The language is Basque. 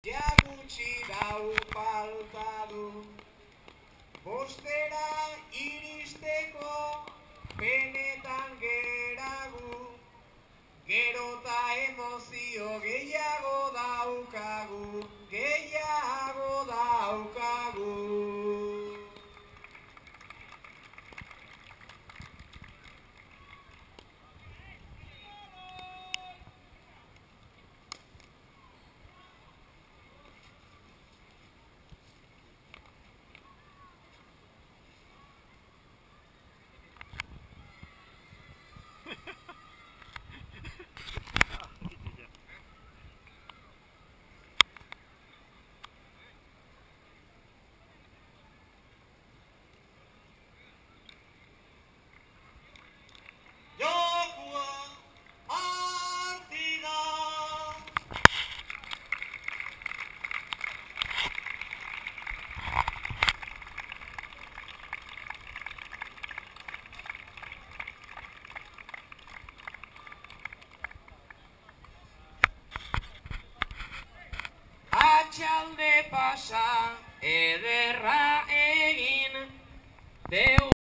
Ja gutxi dau falta du, bostera iristeko benetan geragu, gero ta emozio gehiago daukagu, gehiago daukagu. Atxalde pasa ederra